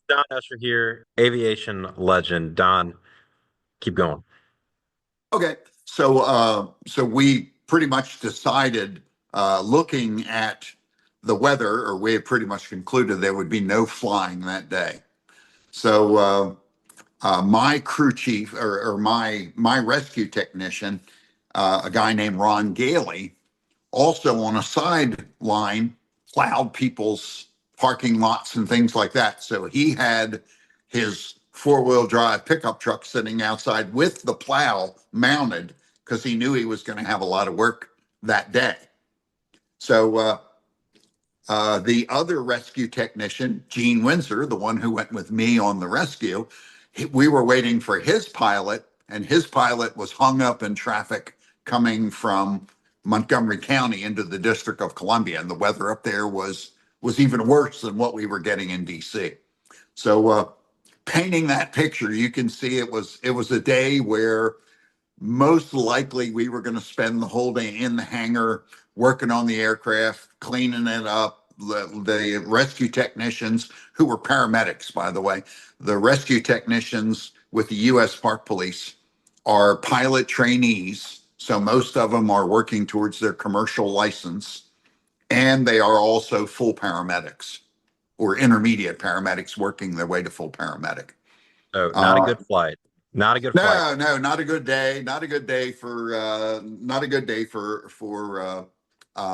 Don Usher here, aviation legend. Don, keep going. Okay, so we pretty much decided, looking at the weather, or we had pretty much concluded there would be no flying that day. So my crew chief, or my rescue technician, a guy named Ron Gailey, also on a sideline plowed people's parking lots and things like that. So he had his four-wheel drive pickup truck sitting outside with the plow mounted because he knew he was going to have a lot of work that day. So the other rescue technician, Gene Windsor, the one who went with me on the rescue, we were waiting for his pilot, and his pilot was hung up in traffic coming from Montgomery County into the District of Columbia, and the weather up there was even worse than what we were getting in D.C. So painting that picture, you can see it was a day where most likely we were going to spend the whole day in the hangar working on the aircraft, cleaning it up. The rescue technicians, who were paramedics, by the way, the rescue technicians with the U.S. Park Police are pilot trainees. So most of them are working towards their commercial license, and they are also full paramedics or intermediate paramedics working their way to full paramedic. So, not a Uh, good flight. Not a good flight. No, no, not a good day. Not a good day for not a good day for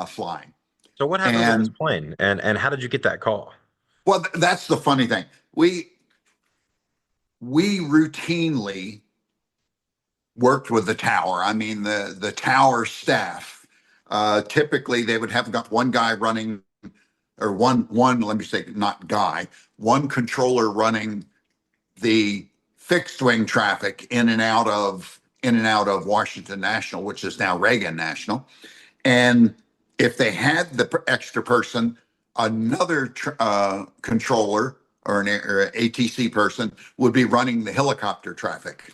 flying. So, what happened with this And plane? And how did you get that call? well, that's the funny thing. We routinely worked with the tower. I mean, the tower staff. Typically, they would have got one guy running, or one. Let me say, not guy. One controller running the fixed wing traffic in and out of Washington National, which is now Reagan National. And if they had the extra person, another controller or ATC person would be running the helicopter traffic.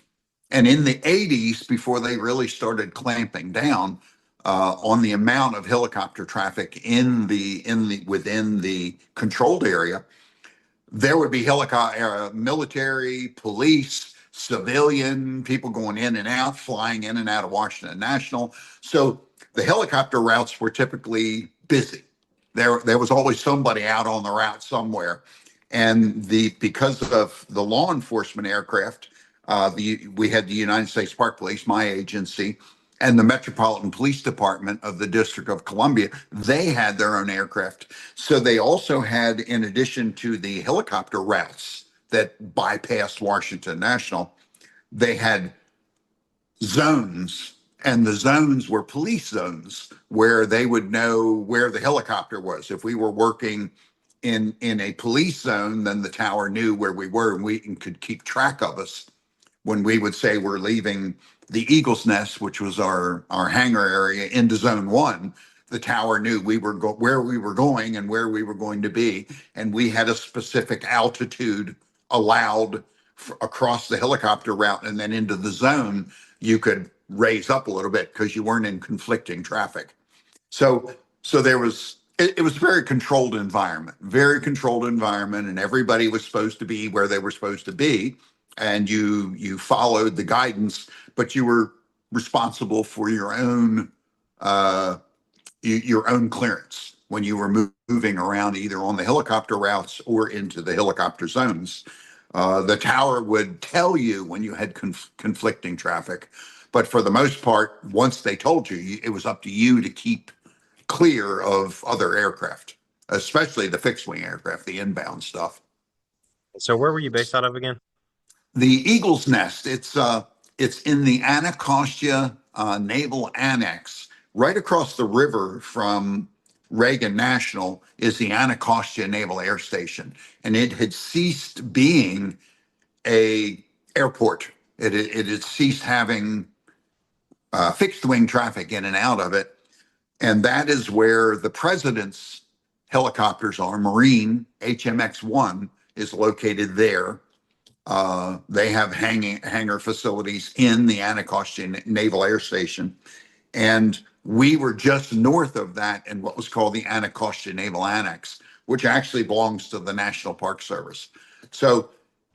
And in the 80s, before they really started clamping down on the amount of helicopter traffic in the within the controlled area, there would be helicopter, military, police, civilian, people going in and out, flying in and out of Washington National. So the helicopter routes were typically busy. There was always somebody out on the route somewhere. And because of the law enforcement aircraft, we had the United States Park Police, my agency, and the Metropolitan Police Department of the District of Columbia. They had their own aircraft. So they also had, in addition to the helicopter routes that bypassed Washington National, they had zones. And the zones were police zones where they would know where the helicopter was. If we were working in a police zone, then the tower knew where we were, and we could keep track of us when we would say we're leaving the Eagle's Nest, which was our hangar area, into Zone One. The tower knew where we were going and where we were going to be, and we had a specific altitude allowed across the helicopter route, and then into the zone you could raise up a little bit because you weren't in conflicting traffic. So there was it was a very controlled environment, and everybody was supposed to be where they were supposed to be, and you followed the guidance, but you were responsible for uh, your own clearance when you were moving around either on the helicopter routes or into the helicopter zones. The tower would tell you when you had conflicting traffic, but for the most part, once they told you, it was up to you to keep clear of other aircraft, especially the fixed wing aircraft, the inbound stuff. So, where were you based out of again? The Eagle's Nest. It's in the Anacostia Naval Annex, right across the river from Reagan National. Is the Anacostia Naval Air Station, and it had ceased being a airport. It had ceased having fixed wing traffic in and out of it, and that is where the president's helicopters are. Marine HMX-1 is located there. They have hangar facilities in the Anacostia Naval Air Station. And we were just north of that in what was called the Anacostia Naval Annex, which actually belongs to the National Park Service. So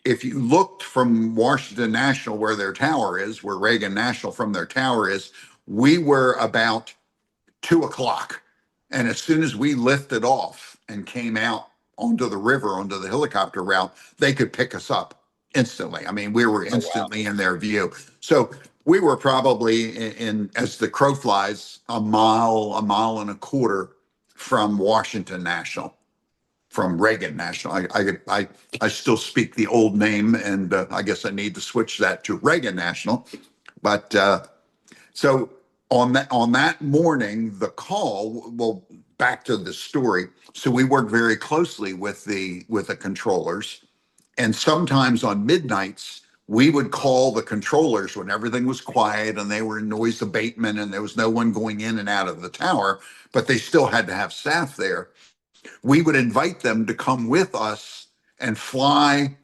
if you looked from Washington National, where their tower is, where Reagan National from their tower is, we were about 2 o'clock. And as soon as we lifted off and came out onto the river, onto the helicopter route, they could pick us up instantly. I mean, we were Oh, wow. instantly in their view. So we were probably as the crow flies, a mile and a quarter from Washington National, from Reagan National. I still speak the old name, and I guess I need to switch that to Reagan National. But so on that morning, the call. Well, back to the story. So we worked very closely with the controllers, and sometimes on midnights we would call the controllers when everything was quiet and they were in noise abatement and there was no one going in and out of the tower, but they still had to have staff there. We would invite them to come with us and fly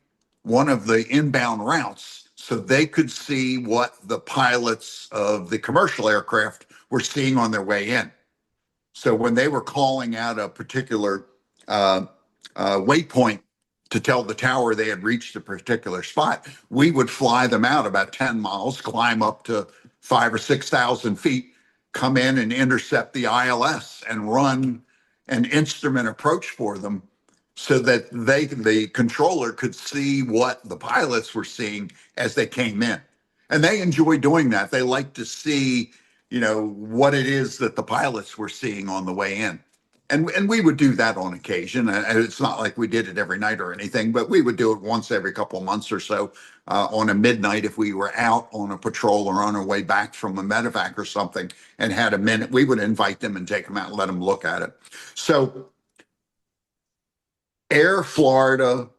one of the inbound routes so they could see what the pilots of the commercial aircraft were seeing on their way in. So when they were calling out a particular uh, waypoint to tell the tower they had reached a particular spot, we would fly them out about 10 miles, climb up to 5 or 6 thousand feet, come in and intercept the ILS and run an instrument approach for them so that the controller could see what the pilots were seeing as they came in. And they enjoy doing that. They like to see, what it is that the pilots were seeing on the way in. And we would do that on occasion. And it's not like we did it every night or anything, but we would do it once every couple of months or so, on a midnight if we were out on a patrol or on our way back from a medevac or something and had a minute. We would invite them and take them out and let them look at it. So Air Florida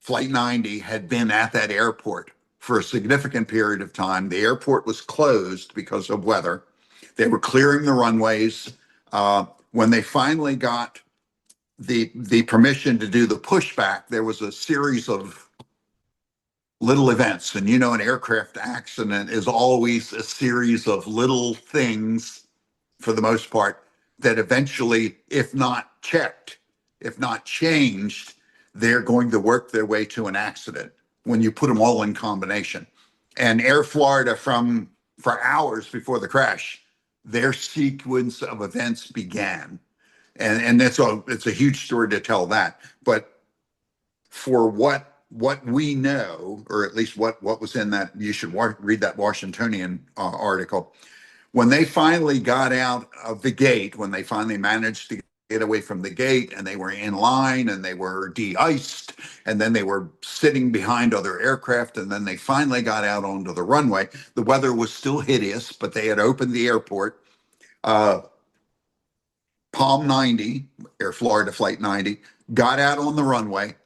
Flight 90 had been at that airport for a significant period of time. The airport was closed because of weather. They were clearing the runways. When they finally got the permission to do the pushback, there was a series of little events. And an aircraft accident is always a series of little things, for the most part, that eventually, if not checked, if not changed, they're going to work their way to an accident when you put them all in combination. And Air Florida, for hours before the crash, their sequence of events began. And it's a huge story to tell that. But for what we know, or at least what was in that, you should read that Washingtonian article. When they finally got out of the gate, when they finally managed to get away from the gate and they were in line and they were de-iced and then they were sitting behind other aircraft and then they finally got out onto the runway, the weather was still hideous, but they had opened the airport. uh, Palm 90, Air Florida Flight 90, got out on the runway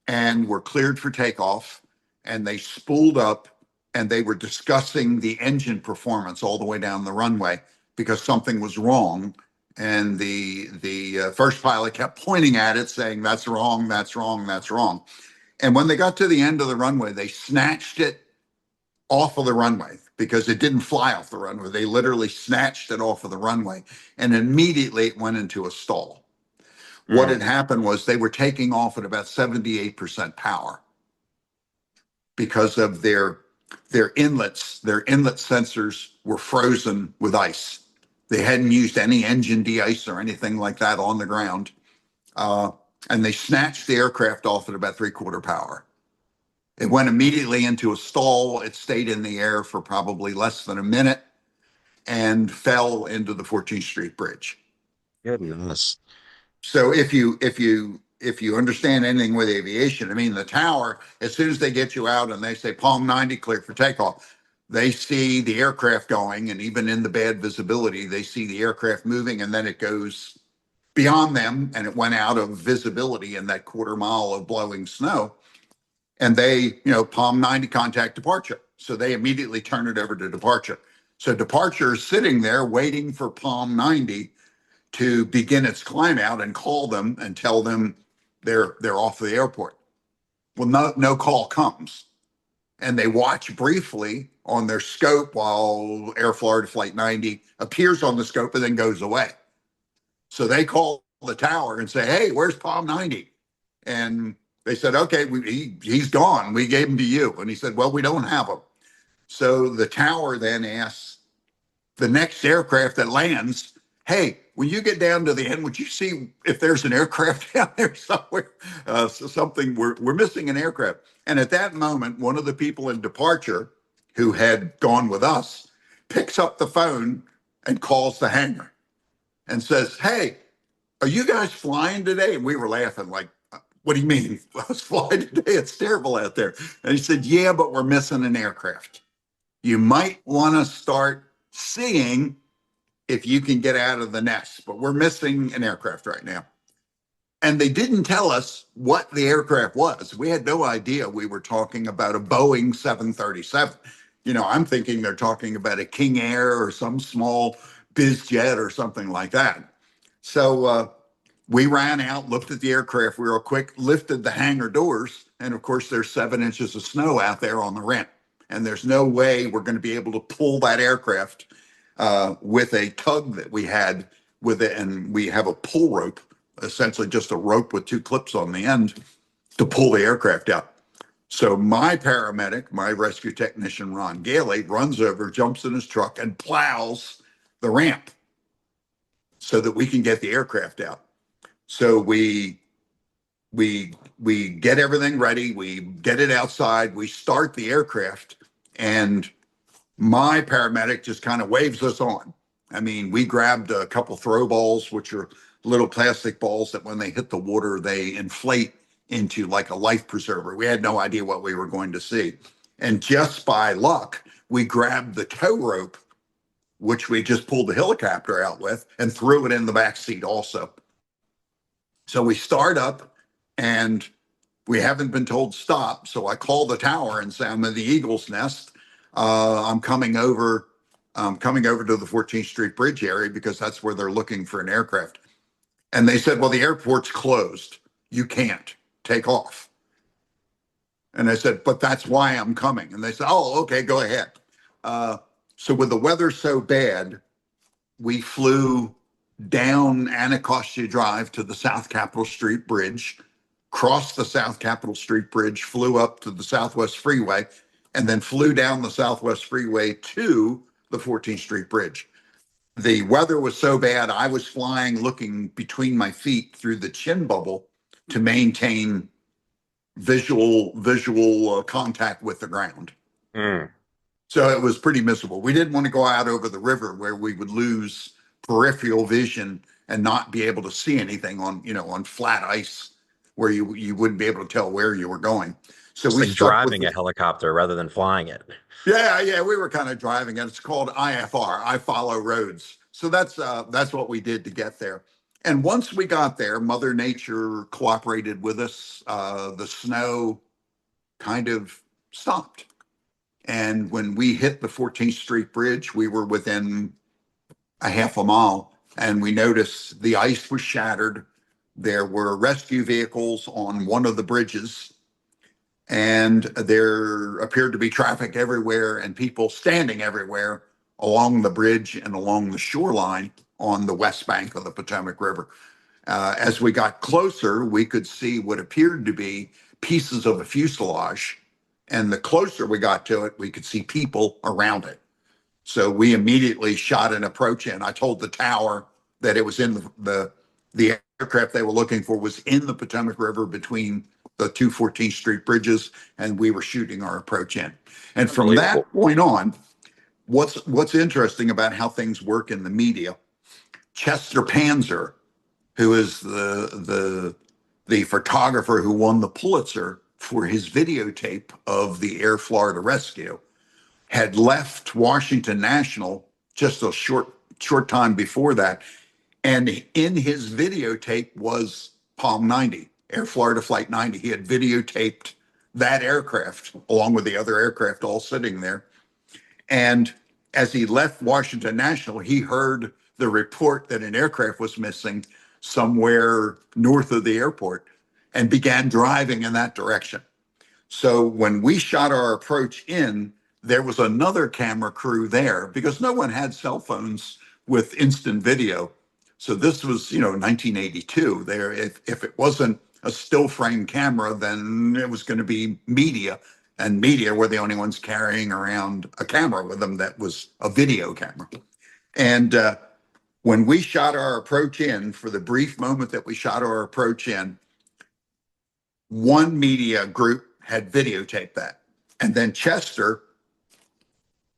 and were cleared for takeoff. And they spooled up and they were discussing the engine performance all the way down the runway because something was wrong. And the first pilot kept pointing at it, saying, "That's wrong, that's wrong, that's wrong." And when they got to the end of the runway, they snatched it off of the runway because it didn't fly off the runway. They literally snatched it off of the runway and immediately it went into a stall. What Hmm. had happened was they were taking off at about 78% power because of their inlets. Their inlet sensors were frozen with ice. They hadn't used any engine de-ice or anything like that on the ground. Uh, and they snatched the aircraft off at about three-quarter power. It went immediately into a stall. It stayed in the air for probably less than a minute and fell into the 14th Street Bridge. Goodness. So if you understand anything with aviation, I mean the tower, as soon as they get you out and they say Palm 90 clear for takeoff, they see the aircraft going, and even in the bad visibility, they see the aircraft moving, and then it goes beyond them and it went out of visibility in that quarter mile of blowing snow. And they, Palm 90 contact departure. So they immediately turn it over to departure. So departure is sitting there waiting for Palm 90 to begin its climb out and call them and tell them they're off the airport. Well, no call comes. And they watch briefly on their scope while Air Florida Flight 90 appears on the scope and then goes away. So they call the tower and say, "Hey, where's Palm 90?" And They said, okay, he's gone. We gave him to you. And he said, well, we don't have him. So the tower then asks the next aircraft that lands, hey, when you get down to the end, would you see if there's an aircraft down there somewhere? So something, we're missing an aircraft. And at that moment, one of the people in departure who had gone with us picks up the phone and calls the hangar and says, hey, are you guys flying today? And we were laughing like, what do you mean? I was flying today. It's terrible out there. And he said, yeah, but we're missing an aircraft. You might want to start seeing if you can get out of the nest, but we're missing an aircraft right now. And they didn't tell us what the aircraft was. We had no idea we were talking about a Boeing 737. I'm thinking they're talking about a King Air or some small biz jet or something like that. So we ran out, looked at the aircraft real quick, lifted the hangar doors, and of course, there's 7 inches of snow out there on the ramp. And there's no way we're going to be able to pull that aircraft with a tug that we had with it. And we have a pull rope, essentially just a rope with two clips on the end to pull the aircraft out. So my paramedic, my rescue technician, Ron Gailey, runs over, jumps in his truck, and plows the ramp so that we can get the aircraft out. So we get everything ready, we get it outside, we start the aircraft, and my paramedic just kind of waves us on. I mean, we grabbed a couple throw balls, which are little plastic balls that when they hit the water, they inflate into like a life preserver. We had no idea what we were going to see. And just by luck, we grabbed the tow rope, which we just pulled the helicopter out with, and threw it in the back seat also. So we start up and we haven't been told stop. So I call the tower and say, I'm in the Eagle's Nest. I'm coming over. I'm coming over to the 14th Street Bridge area because that's where they're looking for an aircraft. And they said, well, the airport's closed. You can't take off. And I said, but that's why I'm coming. And they said, oh, okay, go ahead. Uh, so with the weather so bad, we flew down Anacostia Drive to the South Capitol Street Bridge, crossed the South Capitol Street Bridge, flew up to the Southwest Freeway, and then flew down the Southwest Freeway to the 14th Street Bridge. The weather was so bad, I was flying looking between my feet through the chin bubble to maintain visual contact with the ground. Mm. So it was pretty miserable. We didn't want to go out over the river where we would lose peripheral vision and not be able to see anything on flat ice where you wouldn't be able to tell where you were going. So It's we like stuck with driving the, a helicopter rather than flying it. yeah, we were kind of driving it. It's called IFR, I follow roads. So that's what we did to get there. And once we got there, Mother Nature cooperated with us. The snow kind of stopped. And when we hit the 14th Street Bridge, we were within a half a mile and we noticed the ice was shattered. There were rescue vehicles on one of the bridges, and there appeared to be traffic everywhere and people standing everywhere along the bridge and along the shoreline on the west bank of the Potomac River. As we got closer, we could see what appeared to be pieces of a fuselage. And the closer we got to it, we could see people around it. So we immediately shot an approach in. I told the tower that it was in the aircraft they were looking for was in the Potomac River between the two 14th Street bridges, and we were shooting our approach in. And from Unbelievable. that point on, what's interesting about how things work in the media, Chester Panzer, who is the photographer who won the Pulitzer for his videotape of the Air Florida rescue, had left Washington National just a short time before that, and in his videotape was Palm 90, Air Florida Flight 90. He had videotaped that aircraft along with the other aircraft all sitting there. And as he left Washington National, he heard the report that an aircraft was missing somewhere north of the airport and began driving in that direction. So when we shot our approach in, there was another camera crew there because no one had cell phones with instant video. So this was, 1982. There, if it wasn't a still frame camera, then it was going to be media. And media were the only ones carrying around a camera with them that was a video camera. And when we shot our approach in, for the brief moment that we shot our approach in, one media group had videotaped that. And then Chester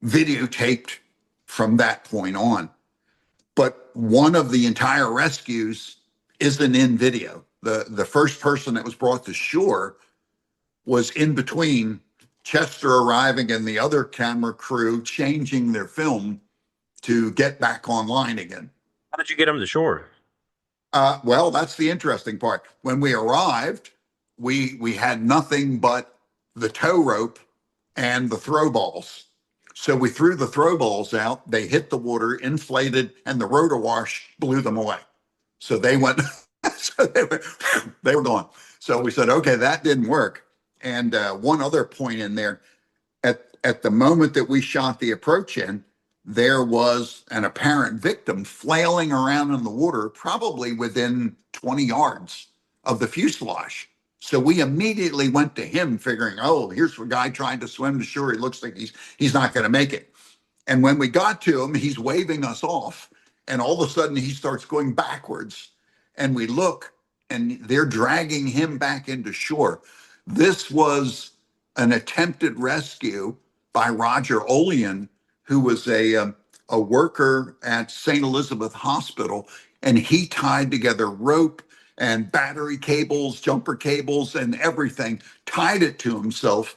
videotaped from that point on. But one of the entire rescues isn't in video. The first person that was brought to shore was in between Chester arriving and the other camera crew changing their film to get back online again. How did you get him to shore? Well, that's the interesting part. When we arrived, we had nothing but the tow rope and the throw balls. So we threw the throw balls out. They hit the water, inflated, and the rotor wash blew them away. So they went. So they were gone. So we said, okay, that didn't work. And one other point in there, at the moment that we shot the approach in, there was an apparent victim flailing around in the water, probably within 20 yards of the fuselage. So we immediately went to him, figuring, oh, here's a guy trying to swim to shore. He looks like he's not going to make it. And when we got to him, he's waving us off, and all of a sudden he starts going backwards. And we look, and they're dragging him back into shore. This was an attempted rescue by Roger Olean, who was a worker at St. Elizabeth Hospital, and he tied together rope and battery cables, jumper cables, and everything, tied it to himself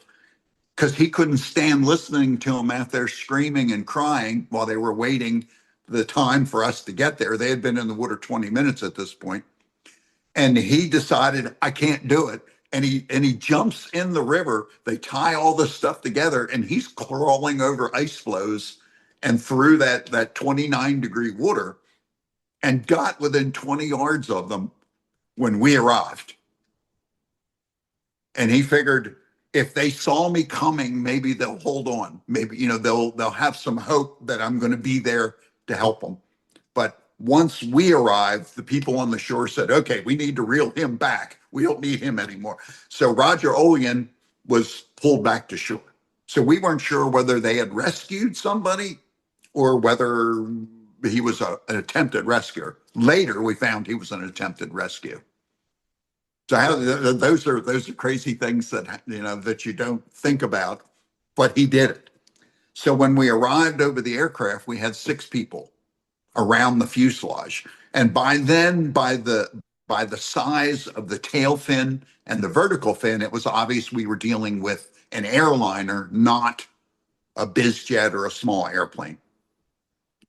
because he couldn't stand listening to him out there screaming and crying while they were waiting the time for us to get there. They had been in the water 20 minutes at this point. And he decided, I can't do it. And he jumps in the river. They tie all this stuff together, and he's crawling over ice floes and through that 29-degree water, and got within 20 yards of them when we arrived. And he figured, if they saw me coming, maybe they'll hold on. Maybe, they'll have some hope that I'm going to be there to help them. But once we arrived, the people on the shore said, okay, we need to reel him back. We don't need him anymore. So Roger Olean was pulled back to shore. So we weren't sure whether they had rescued somebody or whether he was an attempted rescuer. Later, we found he was an attempted rescue. So those are crazy things that you don't think about, but he did it. So when we arrived over the aircraft, we had 6 people around the fuselage. And by then, by the size of the tail fin and the vertical fin, it was obvious we were dealing with an airliner, not a biz jet or a small airplane.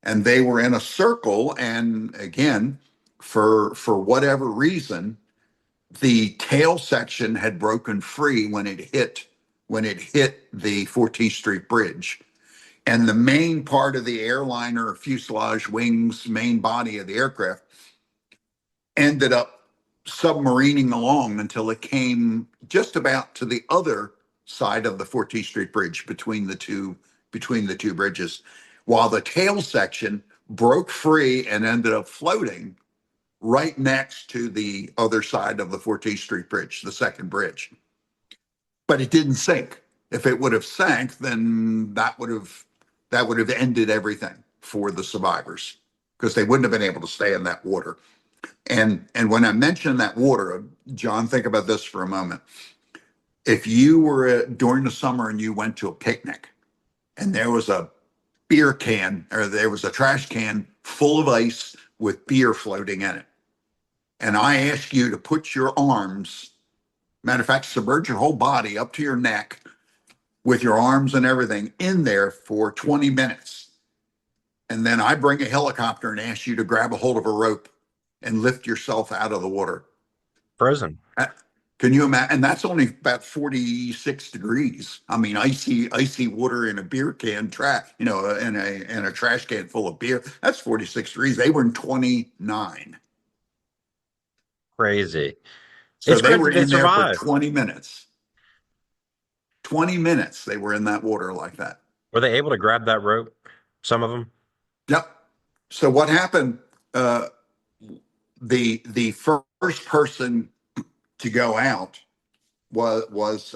And they were in a circle. And again, for whatever reason, the tail section had broken free when it hit the 14th Street Bridge. And the main part of the airliner, fuselage, wings, main body of the aircraft ended up submarining along until it came just about to the other side of the 14th Street Bridge between the two bridges, while the tail section broke free and ended up floating right next to the other side of the 14th Street Bridge, the second bridge. But it didn't sink. If it would have sank, then that would have ended everything for the survivors because they wouldn't have been able to stay in that water. And when I mention that water, John, think about this for a moment. If you were during the summer and you went to a picnic and there was a beer can or there was a trash can full of ice with beer floating in it, and I ask you to put your arms, matter of fact, submerge your whole body up to your neck with your arms and everything in there for 20 minutes. And then I bring a helicopter and ask you to grab a hold of a rope and lift yourself out of the water. Frozen. Uh, Can you imagine? And that's only about 46 degrees. I mean, icy water in a beer can, in a trash can full of beer. That's 46 degrees. They were in 29. Crazy. So It's they crazy were they in there for survived. 20 minutes. 20 minutes they were in that water like that. Were they able to grab that rope? Some of them? Yep. So what happened? The first person to go out was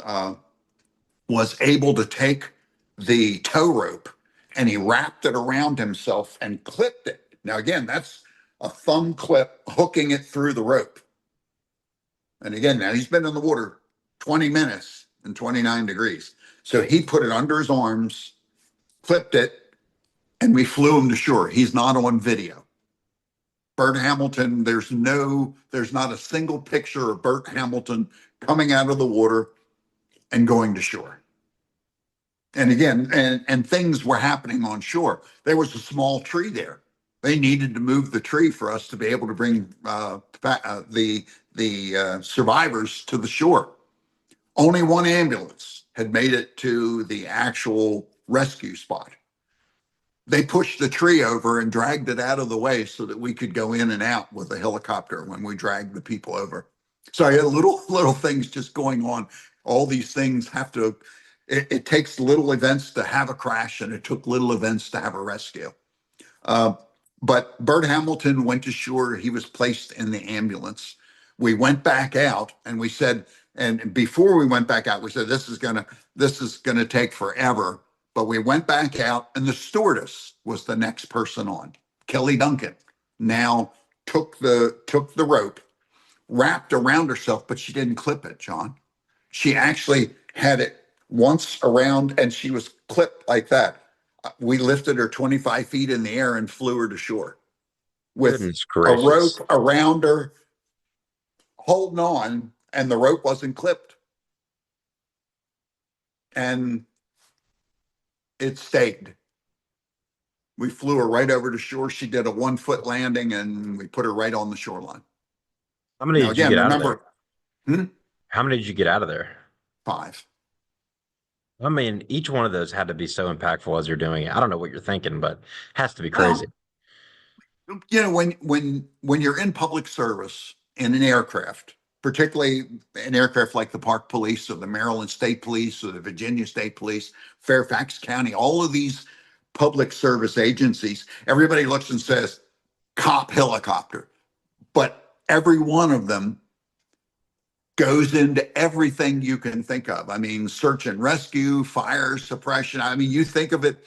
able to take the tow rope and he wrapped it around himself and clipped it. Now, again, that's a thumb clip hooking it through the rope. And again, now he's been in the water 20 minutes and 29 degrees. So he put it under his arms, clipped it, and we flew him to shore. He's not on video. Bert Hamilton, there's not a single picture of Bert Hamilton coming out of the water and going to shore. And again, and things were happening on shore. There was a small tree there. They needed to move the tree for us to be able to bring the survivors to the shore. Only one ambulance had made it to the actual rescue spot. They pushed the tree over and dragged it out of the way so that we could go in and out with a helicopter when we dragged the people over. So I had little things just going on. All these things have to. It takes little events to have a crash, and it took little events to have a rescue. Uh, but Bert Hamilton went to shore. He was placed in the ambulance. We went back out, and we said, and before we went back out, we said this is gonna take forever. But we went back out, and the stewardess was the next person on. Kelly Duncan now took the rope, wrapped around herself, but she didn't clip it, John. She actually had it once around, and she was clipped like that. We lifted her 25 feet in the air and flew her to shore with Goodness a gracious. rope around her, holding on, and the rope wasn't clipped. And it stayed. We flew her right over to shore. She did a 1 foot landing and we put her right on the shoreline. How many Now, did you again, get out of there? remember, hmm, How many did you get out of there? five. I mean, each one of those had to be so impactful as you're doing it. I don't know what you're thinking, but it has to be crazy. Well, when you're in public service in an aircraft, particularly an aircraft like the Park Police or the Maryland State Police or the Virginia State Police, Fairfax County, all of these public service agencies, everybody looks and says, cop helicopter. But every one of them goes into everything you can think of. I mean, search and rescue, fire suppression. I mean, you think of it,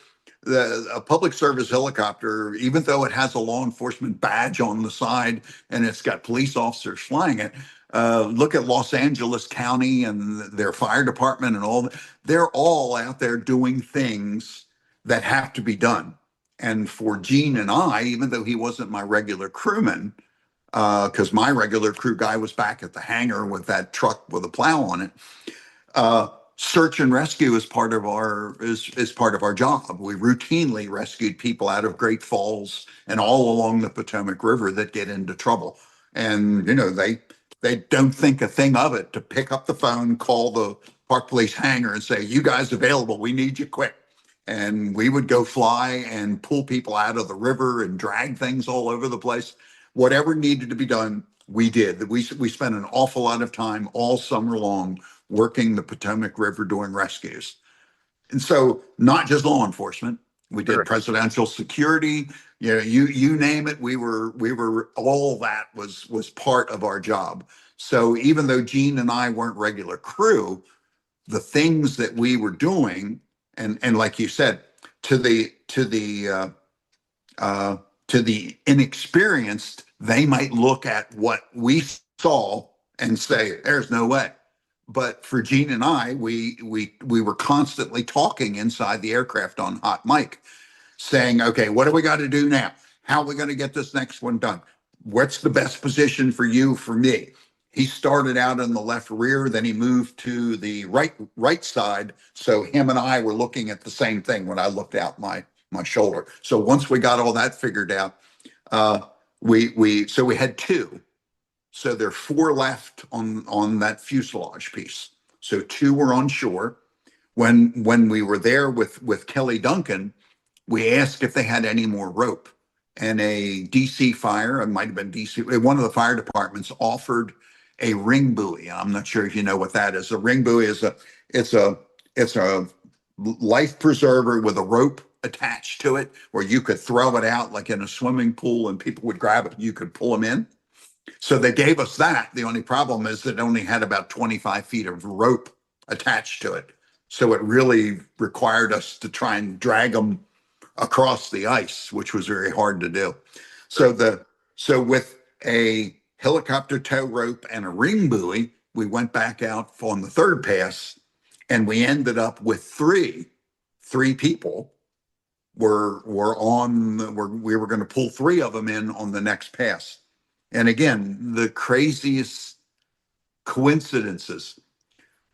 a public service helicopter, even though it has a law enforcement badge on the side and it's got police officers flying it. Look at Los Angeles County and their fire department and all that. They're all out there doing things that have to be done. And for Gene and I, even though he wasn't my regular crewman, because my regular crew guy was back at the hangar with that truck with a plow on it. Search and rescue is part of our job. We routinely rescued people out of Great Falls and all along the Potomac River that get into trouble, and they don't think a thing of it to pick up the phone, call the Park Police hangar, and say, "You guys available? We need you quick." And we would go fly and pull people out of the river and drag things all over the place. Whatever needed to be done, we did. We spent an awful lot of time all summer long working the Potomac River doing rescues. And so not just law enforcement, we did Sure. presidential security, you name it, we were all that was part of our job. So even though Gene and I weren't regular crew, the things that we were doing, and like you said, to the inexperienced, they might look at what we saw and say, "There's no way." But for Gene and I, we were constantly talking inside the aircraft on hot mic, saying, "Okay, what do we got to do now? How are we going to get this next one done? What's the best position for you, for me?" He started out in the left rear, then he moved to the right side. So him and I were looking at the same thing when I looked out my shoulder. So once we got all that figured out, uh, we had two. So there are four left on that fuselage piece. So two were on shore. When we were there with Kelly Duncan, we asked if they had any more rope. And a DC fire, it might have been DC, one of the fire departments offered a ring buoy. I'm not sure if you know what that is. A ring buoy is it's a life preserver with a rope attached to it where you could throw it out like in a swimming pool and people would grab it. You could pull them in. So they gave us that. The only problem is it only had about 25 feet of rope attached to it. So it really required us to try and drag them across the ice, which was very hard to do. So the so with a helicopter tow rope and a ring buoy, we went back out on the third pass, and we ended up with three people we were going to pull three of them in on the next pass. And again, the craziest coincidences.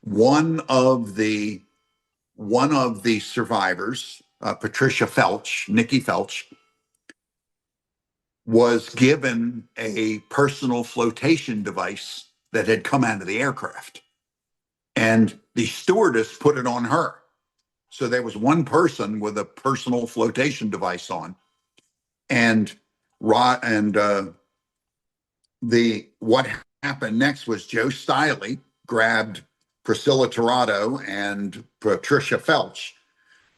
One of the one of the survivors, Patricia Felch, Nikki Felch, was given a personal flotation device that had come out of the aircraft. And the stewardess put it on her. So there was one person with a personal flotation device on. And and the what happened next was Joe Stiley grabbed Priscilla Tirado and Patricia Felch,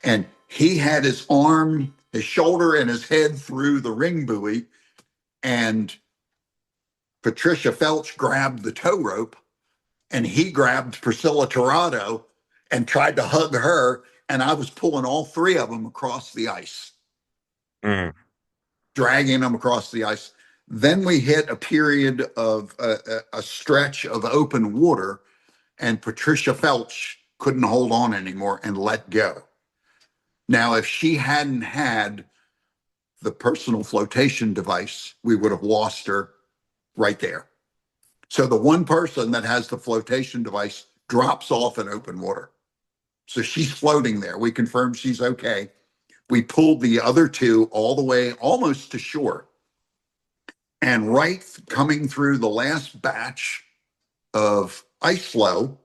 and he had his arm, his shoulder, and his head through the ring buoy, and Patricia Felch grabbed the tow rope, and he grabbed Priscilla Tirado and tried to hug her, and I was pulling all three of them across the ice, Mm. dragging them across the ice. Then we hit a period of a stretch of open water, and Patricia Felch couldn't hold on anymore and let go. Now, if she hadn't had the personal flotation device, we would have lost her right there. So the one person that has the flotation device drops off in open water. So she's floating there. We confirmed she's okay. We pulled the other two all the way almost to shore. And right coming through the last batch of ice flow,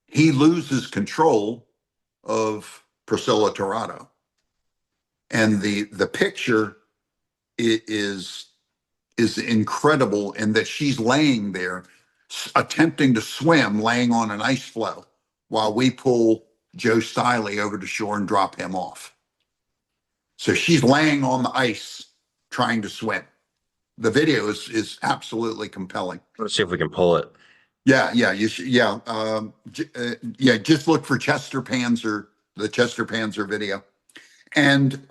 he loses control of Priscilla Tirado. And the picture is incredible in that she's laying there attempting to swim, laying on an ice floe while we pull Joe Stiley over to shore and drop him off. So she's laying on the ice trying to swim. The video is absolutely compelling. Let's see if we can pull it. Yeah, yeah, yeah. Just look for Chester Panzer, the Chester Panzer video, and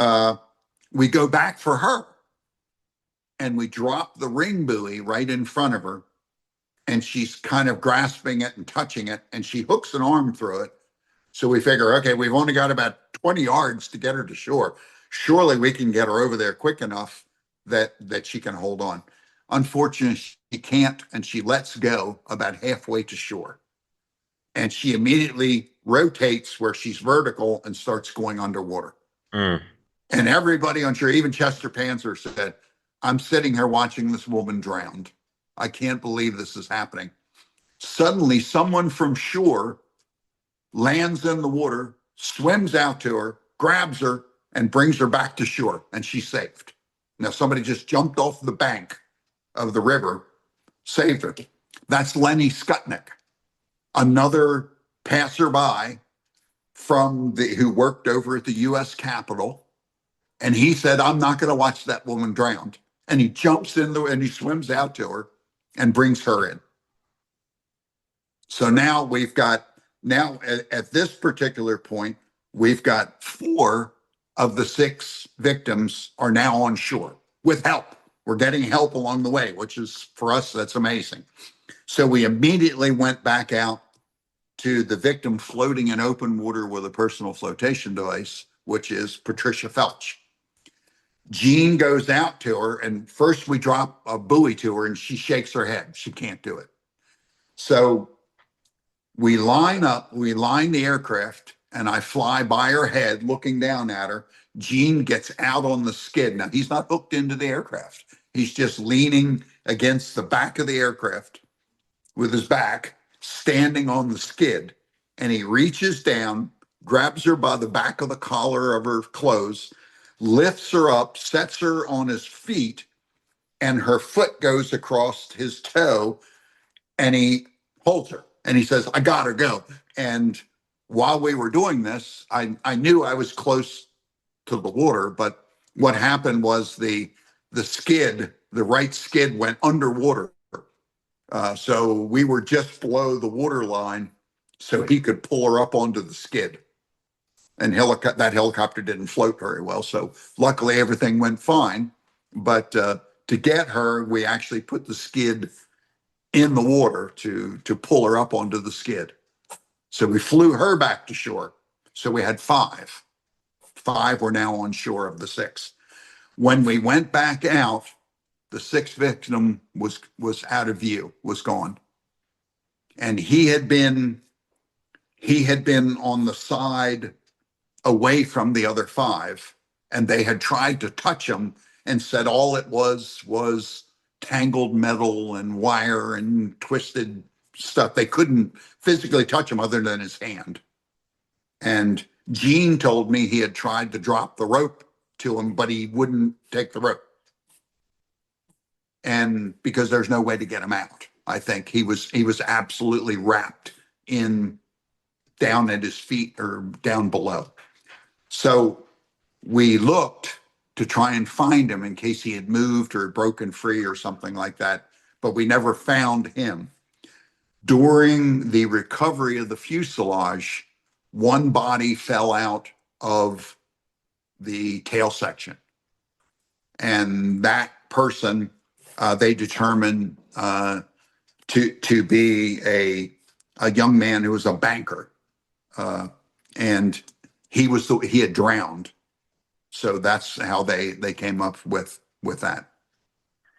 we go back for her, and we drop the ring buoy right in front of her, and she's kind of grasping it and touching it, and she hooks an arm through it. So we figure, okay, we've only got about 20 yards to get her to shore. Surely we can get her over there quick enough that she can hold on. Unfortunately, she can't, and she lets go about halfway to shore. And she immediately rotates where she's vertical and starts going underwater. Mm. And everybody on shore, even Chester Panzer said, I'm sitting here watching this woman drowned. I can't believe this is happening. Suddenly, someone from shore lands in the water, swims out to her, grabs her, and brings her back to shore, and she's saved. Now, somebody just jumped off the bank of the river, saved her. That's Lenny Skutnik, another passerby who worked over at the U.S. Capitol, and he said, "I'm not going to watch that woman drown." And he jumps in and he swims out to her and brings her in. So now at this particular point, we've got 4 of the 6 victims are now on shore with help. We're getting help along the way, which is, for us, that's amazing. So we immediately went back out to the victim floating in open water with a personal flotation device, which is Patricia Felch. Jean goes out to her, and first we drop a buoy to her, and she shakes her head. She can't do it. So we line the aircraft, and I fly by her head looking down at her. Gene gets out on the skid. Now, he's not hooked into the aircraft. He's just leaning against the back of the aircraft with his back, standing on the skid. And he reaches down, grabs her by the back of the collar of her clothes, lifts her up, sets her on his feet, and her foot goes across his toe, and he holds her. And he says, "I gotta go." And while we were doing this, I knew I was close to the water, but what happened was the skid the right skid went underwater. So we were just below the water line, so he could pull her up onto the skid. And that helicopter didn't float very well, so luckily everything went fine. But to get her, we actually put the skid in the water to pull her up onto the skid. So we flew her back to shore. So we had five. Five were now on shore of the six. When we went back out, the sixth victim was out of view, was gone. And he had been on the side away from the other five, and they had tried to touch him and said all it was tangled metal and wire and twisted stuff. They couldn't physically touch him other than his hand. And Gene told me he had tried to drop the rope to him, but he wouldn't take the rope. And because there's no way to get him out, I think he was absolutely wrapped in down at his feet or down below. So we looked to try and find him in case he had moved or broken free or something like that, but we never found him. During the recovery of the fuselage, one body fell out of the tail section. And that person, they determined to be a young man who was a banker. And he had drowned. So that's how they came up with that.